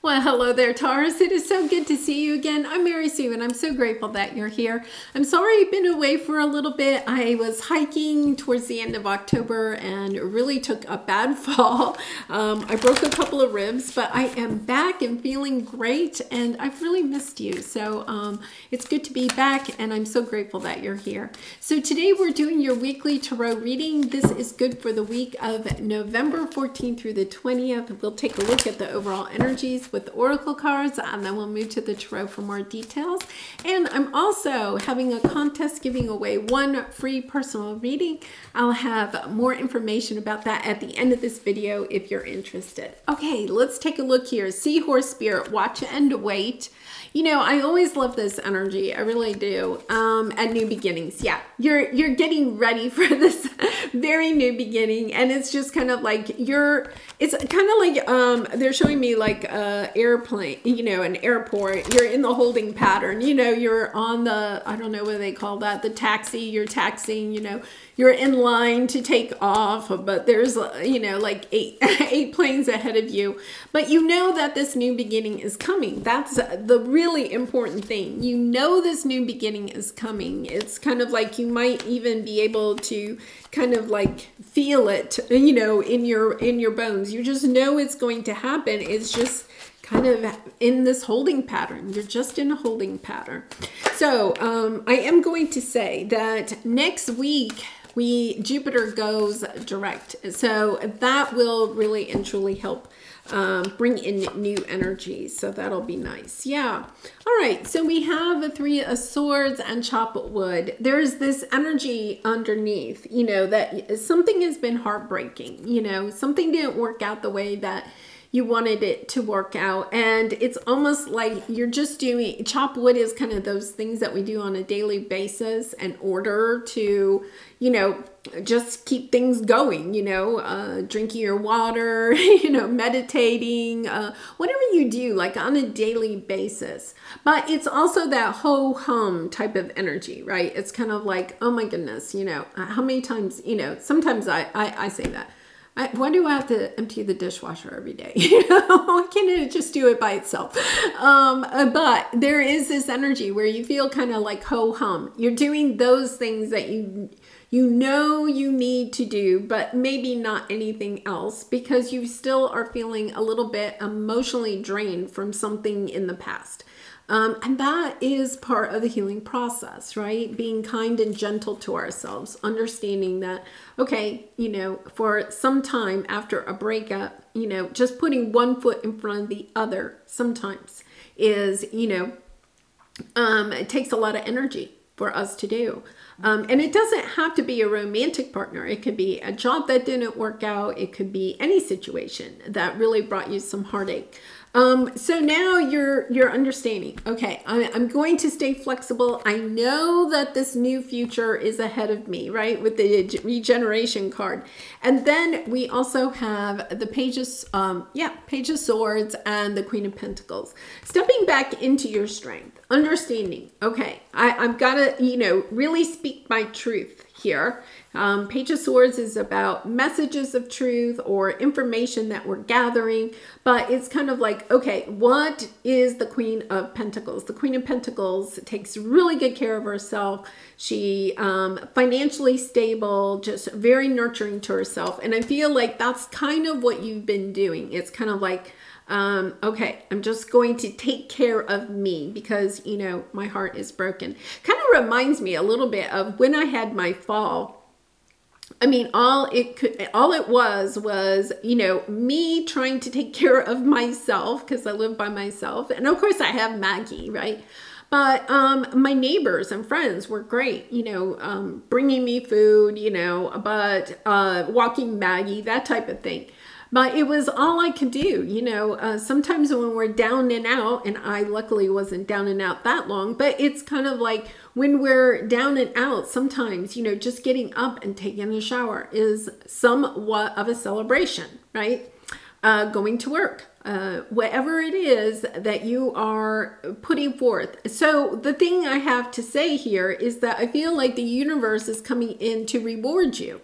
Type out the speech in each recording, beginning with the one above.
Well, hello there, Taurus. It is so good to see you again. I'm Mary Sue, and I'm so grateful that you're here. I'm sorry I've been away for a little bit. I was hiking towards the end of October and really took a bad fall. I broke a couple of ribs, but I am back and feeling great, and I've really missed you. So it's good to be back, and I'm so grateful that you're here. So today we're doing your weekly tarot reading. This is good for the week of November 14th through the 20th. We'll take a look at the overall energies with the oracle cards, and then we'll move to the tarot for more details. And I'm also having a contest giving away one free personal reading. I'll have more information about that at the end of this video if you're interested. Okay, let's take a look here. Seahorse Spirit, watch and wait. You know, I always love this energy. I really do. At new beginnings. Yeah, you're getting ready for this very new beginning, and it's just kind of like it's kind of like they're showing me like airplane, you know, an airport. You're in the holding pattern, you know, you're on the, I don't know what they call that, the taxi, you're taxiing, you know, you're in line to take off, but there's, you know, like eight planes ahead of you. But you know that this new beginning is coming. That's the really important thing. You know this new beginning is coming. It's kind of like you might even be able to kind of like feel it, you know, in your bones. You just know it's going to happen. It's just kind of in this holding pattern. You're just in a holding pattern. So I am going to say that next week Jupiter goes direct. So that will really and truly help bring in new energy. So that'll be nice. Yeah. All right. So we have a Three of Swords and chopped wood. There's this energy underneath, you know, that something has been heartbreaking, you know, something didn't work out the way that you wanted it to work out. And it's almost like you're just doing, chop wood is kind of those things that we do on a daily basis in order to, you know, just keep things going, you know, drinking your water, you know, meditating, whatever you do like on a daily basis. But it's also that ho-hum type of energy, right? It's kind of like, oh my goodness, you know, how many times, you know, sometimes I say that. Why do I have to empty the dishwasher every day? You know, why can't it just do it by itself? But there is this energy where you feel kind of like ho-hum. You're doing those things that you know you need to do, but maybe not anything else because you still are feeling a little bit emotionally drained from something in the past. And that is part of the healing process, right? Being kind and gentle to ourselves, understanding that, okay, you know, for some time after a breakup, you know, just putting one foot in front of the other sometimes is, you know, it takes a lot of energy for us to do. And it doesn't have to be a romantic partner. It could be a job that didn't work out. It could be any situation that really brought you some heartache. So now you're understanding, okay, I'm going to stay flexible. I know that this new future is ahead of me, right? With the regeneration card. And then we also have the Page of Swords and the Queen of Pentacles. Stepping back into your strength, understanding, okay, I've got to, you know, really speak my truth here. Page of Swords is about messages of truth or information that we're gathering, but it's kind of like, okay, what is the Queen of Pentacles? The Queen of Pentacles takes really good care of herself. She financially stable, just very nurturing to herself. And I feel like that's kind of what you've been doing. It's kind of like, okay, I'm just going to take care of me because, you know, my heart is broken. Kind of reminds me a little bit of when I had my fall. I mean, all it was, you know, me trying to take care of myself because I live by myself. And of course I have Maggie, right? But my neighbors and friends were great, you know, bringing me food, you know, but walking Maggie, that type of thing. But it was all I could do, you know. Sometimes when we're down and out, and I luckily wasn't down and out that long, but it's kind of like when we're down and out, sometimes, you know, just getting up and taking a shower is somewhat of a celebration, right? Going to work, whatever it is that you are putting forth. So the thing I have to say here is that I feel like the universe is coming in to reward you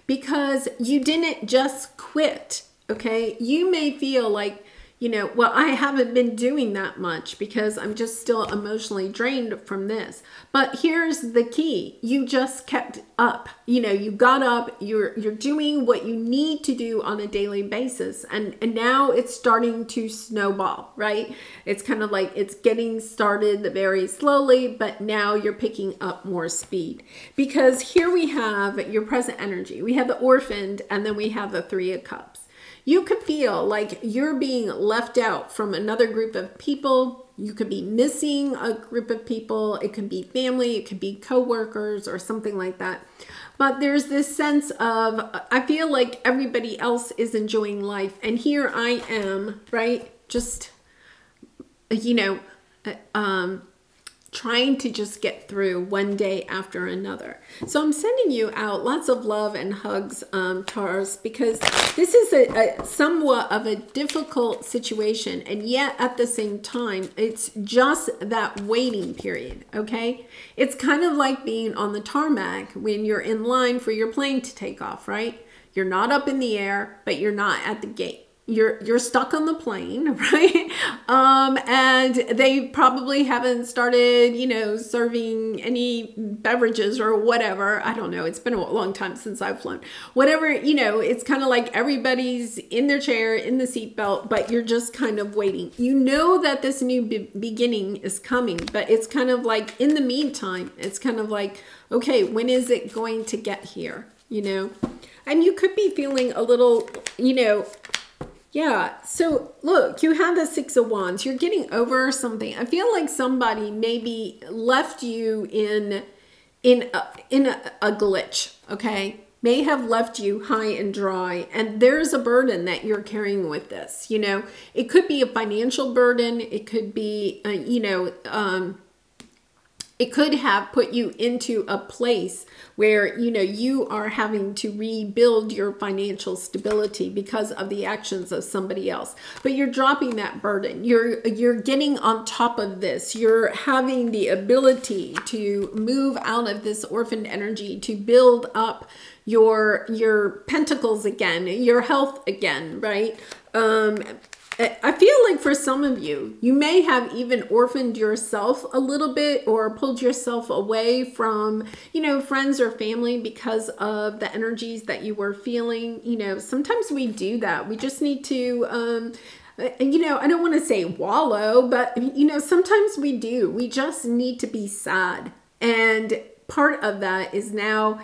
because you didn't just quit, okay? You may feel like you know, well, I haven't been doing that much because I'm just still emotionally drained from this. But here's the key. You just kept up. You know, you got up, you're doing what you need to do on a daily basis. And now it's starting to snowball, right? It's kind of like it's getting started very slowly, but now you're picking up more speed. Because here we have your present energy. We have the orphaned, and then we have the Three of Cups. You could feel like you're being left out from another group of people. You could be missing a group of people. It could be family, it could be coworkers or something like that. But there's this sense of, I feel like everybody else is enjoying life. And here I am, right? Just, you know, trying to just get through one day after another. So I'm sending you out lots of love and hugs, Taurus, because this is a somewhat of a difficult situation, and yet at the same time, it's just that waiting period, okay? It's kind of like being on the tarmac when you're in line for your plane to take off, right? You're not up in the air, but you're not at the gate. You're stuck on the plane, right? And they probably haven't started, you know, serving any beverages or whatever. I don't know. It's been a long time since I've flown. Whatever, you know, it's kind of like everybody's in their chair, in the seatbelt, but you're just kind of waiting. You know that this new beginning is coming, but it's kind of like in the meantime, it's kind of like, okay, when is it going to get here, you know? And you could be feeling a little, you know, yeah, so look, you have the Six of Wands. You're getting over something. I feel like somebody maybe left you in a glitch, okay? May have left you high and dry, and there's a burden that you're carrying with this, you know? It could be a financial burden. It could be, you know, it could have put you into a place where, you know, you are having to rebuild your financial stability because of the actions of somebody else. But you're dropping that burden. You're getting on top of this. You're having the ability to move out of this orphaned energy, to build up your pentacles again, your health again, right? I feel like for some of you, you may have even orphaned yourself a little bit or pulled yourself away from, you know, friends or family because of the energies that you were feeling. You know, sometimes we do that. We just need to, you know, I don't want to say wallow, but, you know, sometimes we do. We just need to be sad. And part of that is now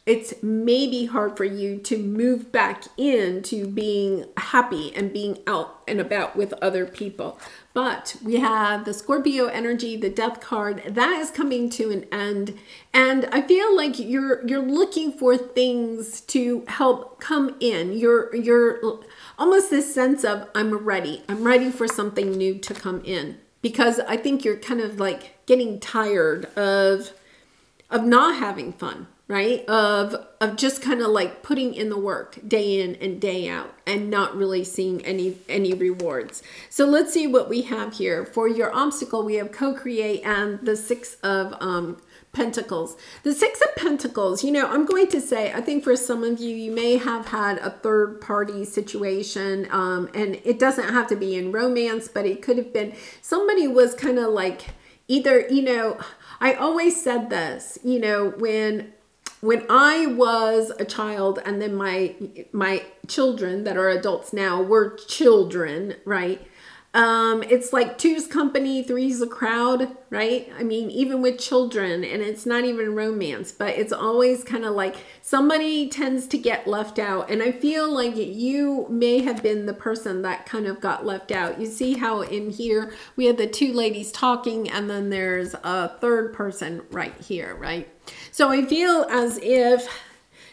it's maybe hard for you to move back into being happy and being out and about with other people. But we have the Scorpio energy, the Death card, that is coming to an end. And I feel like you're looking for things to help come in. You're almost this sense of, I'm ready for something new to come in. Because I think you're kind of like getting tired of not having fun. Right? Of just kind of like putting in the work day in and day out and not really seeing any rewards. So let's see what we have here. For your obstacle, we have co-create and the Six of Pentacles. The Six of Pentacles, you know, I'm going to say, I think for some of you, you may have had a third party situation, and it doesn't have to be in romance, but it could have been somebody was kind of like either, you know, I always said this, you know, when I was a child and then my children that are adults now were children, right? It's like two's company, three's a crowd, right? I mean, even with children, and it's not even romance, but it's always kind of like somebody tends to get left out. And I feel like you may have been the person that kind of got left out. You see how in here we have the two ladies talking, and then there's a third person right here, right? So I feel as if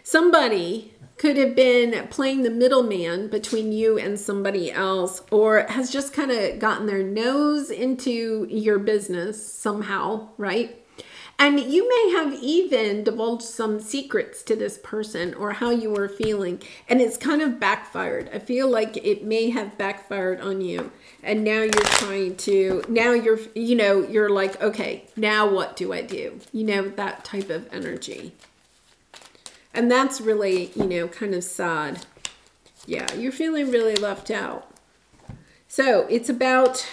somebody could have been playing the middleman between you and somebody else, or has just kind of gotten their nose into your business somehow, right? And you may have even divulged some secrets to this person or how you were feeling, and it's kind of backfired. I feel like it may have backfired on you. And now you're trying to, now you're, you know, you're like, okay, now what do I do? You know, that type of energy. And that's really, you know, kind of sad. Yeah, you're feeling really left out. So it's about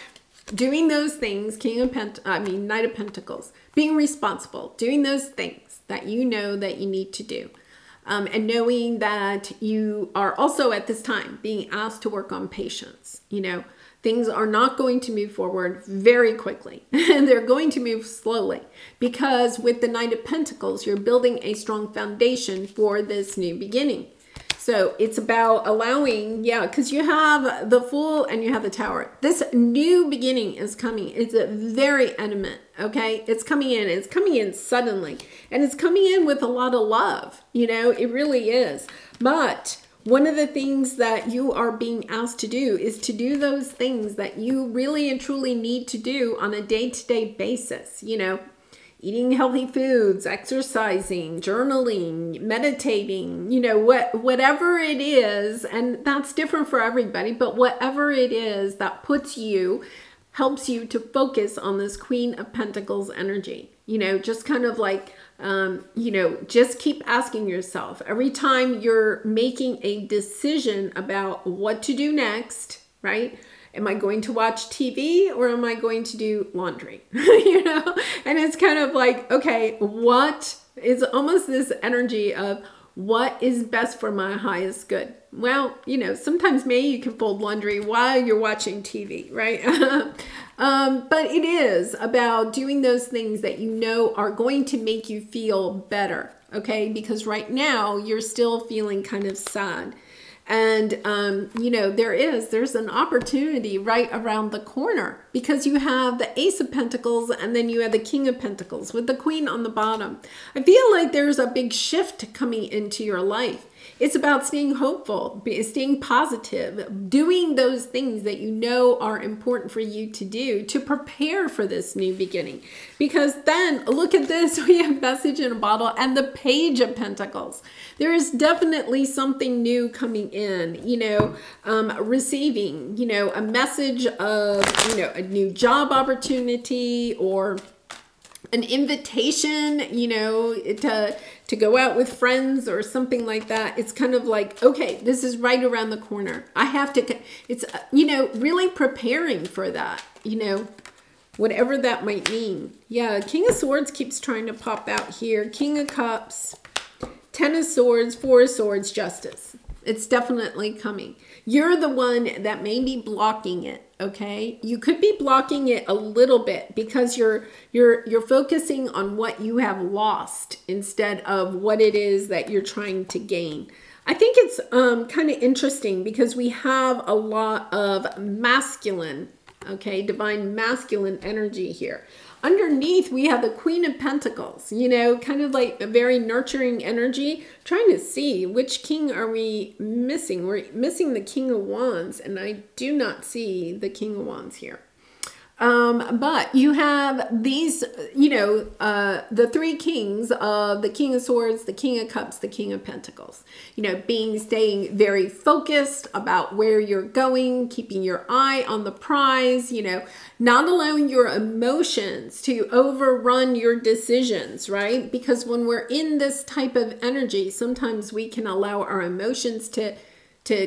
doing those things, Knight of Pentacles, being responsible, doing those things that you know that you need to do. And knowing that you are also at this time being asked to work on patience. You know, things are not going to move forward very quickly. They're going to move slowly because with the Knight of Pentacles, you're building a strong foundation for this new beginning. So it's about allowing, because you have the Fool and you have the Tower. This new beginning is coming. It's a very intimate, okay? It's coming in. It's coming in suddenly. And it's coming in with a lot of love. You know, it really is. But one of the things that you are being asked to do is to do those things that you really and truly need to do on a day-to-day basis, you know. Eating healthy foods, exercising, journaling, meditating, you know, whatever it is, and that's different for everybody, but whatever it is that helps you to focus on this Queen of Pentacles energy. You know, just kind of like, you know, just keep asking yourself every time you're making a decision about what to do next, right? Am I going to watch TV or am I going to do laundry? You know, and it's kind of like, okay, what is almost this energy of what is best for my highest good? Well, you know, sometimes maybe you can fold laundry while you're watching TV, right? But it is about doing those things that you know are going to make you feel better, okay? Because right now you're still feeling kind of sad. And, you know, there's an opportunity right around the corner because you have the Ace of Pentacles and then you have the King of Pentacles with the Queen on the bottom. I feel like there's a big shift coming into your life. It's about staying hopeful, staying positive, doing those things that you know are important for you to do to prepare for this new beginning. Because then, look at this, we have Message in a Bottle and the Page of Pentacles. There is definitely something new coming in, you know, receiving, you know, a message of, you know, a new job opportunity or an invitation, you know, to go out with friends or something like that. It's kind of like, okay, this is right around the corner. I have to, it's, you know, really preparing for that, you know, whatever that might mean. Yeah, King of Swords keeps trying to pop out here. King of Cups, Ten of Swords, Four of Swords, Justice. It's definitely coming. You're the one that may be blocking it, okay? You could be blocking it a little bit because you're focusing on what you have lost instead of what it is that you're trying to gain. I think it's kind of interesting because we have a lot of masculine, okay, divine masculine energy here. Underneath, we have the Queen of Pentacles, you know, kind of like a very nurturing energy, trying to see which king are we missing. We're missing the King of Wands, and I do not see the King of Wands here. But you have these, you know, the three kings of the King of Swords, the King of Cups, the King of Pentacles, you know, staying very focused about where you're going, keeping your eye on the prize, you know, not allowing your emotions to overrun your decisions, right? Because when we're in this type of energy, sometimes we can allow our emotions to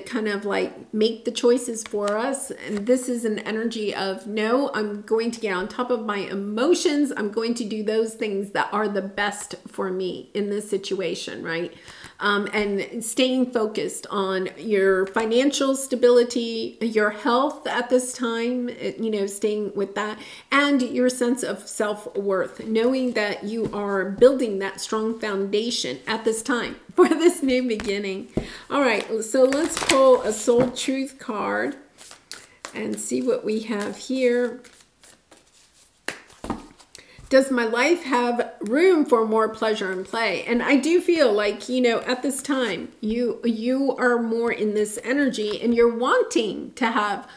kind of like make the choices for us. And this is an energy of, no, I'm going to get on top of my emotions. I'm going to do those things that are the best for me in this situation, right? And staying focused on your financial stability, your health at this time, you know, staying with that, and your sense of self-worth, knowing that you are building that strong foundation at this time for this new beginning. All right, so let's pull a Soul Truth card and see what we have here. Does my life have room for more pleasure and play? And I do feel like, you know, at this time, you are more in this energy and you're wanting to have,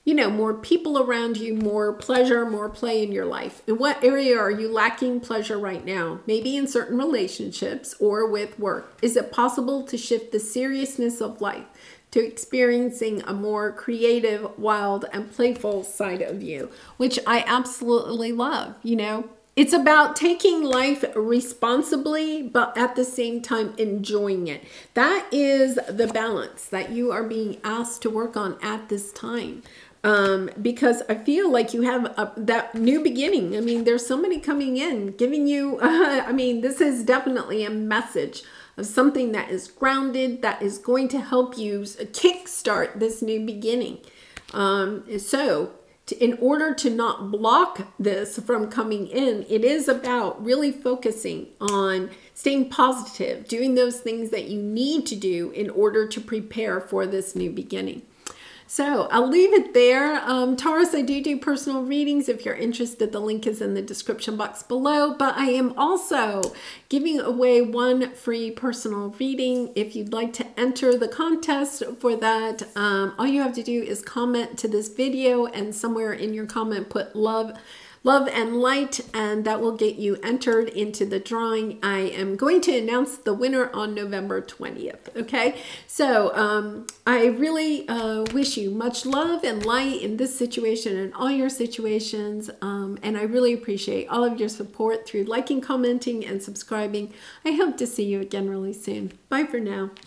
you know, more people around you, more pleasure, more play in your life. In what area are you lacking pleasure right now? Maybe in certain relationships or with work. Is it possible to shift the seriousness of life to experiencing a more creative, wild, and playful side of you, which I absolutely love, you know? It's about taking life responsibly, but at the same time enjoying it. That is the balance that you are being asked to work on at this time. because I feel like you have that new beginning. I mean, there's so many coming in, giving you, I mean, this is definitely a message of something that is grounded, that is going to help you kickstart this new beginning. In order to not block this from coming in, it is about really focusing on staying positive, doing those things that you need to do in order to prepare for this new beginning. So I'll leave it there. Taurus, I do personal readings. If you're interested, the link is in the description box below. But I am also giving away one free personal reading. If you'd like to enter the contest for that, all you have to do is comment to this video, and somewhere in your comment put love and light, and that will get you entered into the drawing. I am going to announce the winner on November 20th. Okay, so I really wish you much love and light in this situation and all your situations, and I really appreciate all of your support through liking, commenting, and subscribing. I hope to see you again really soon. Bye for now.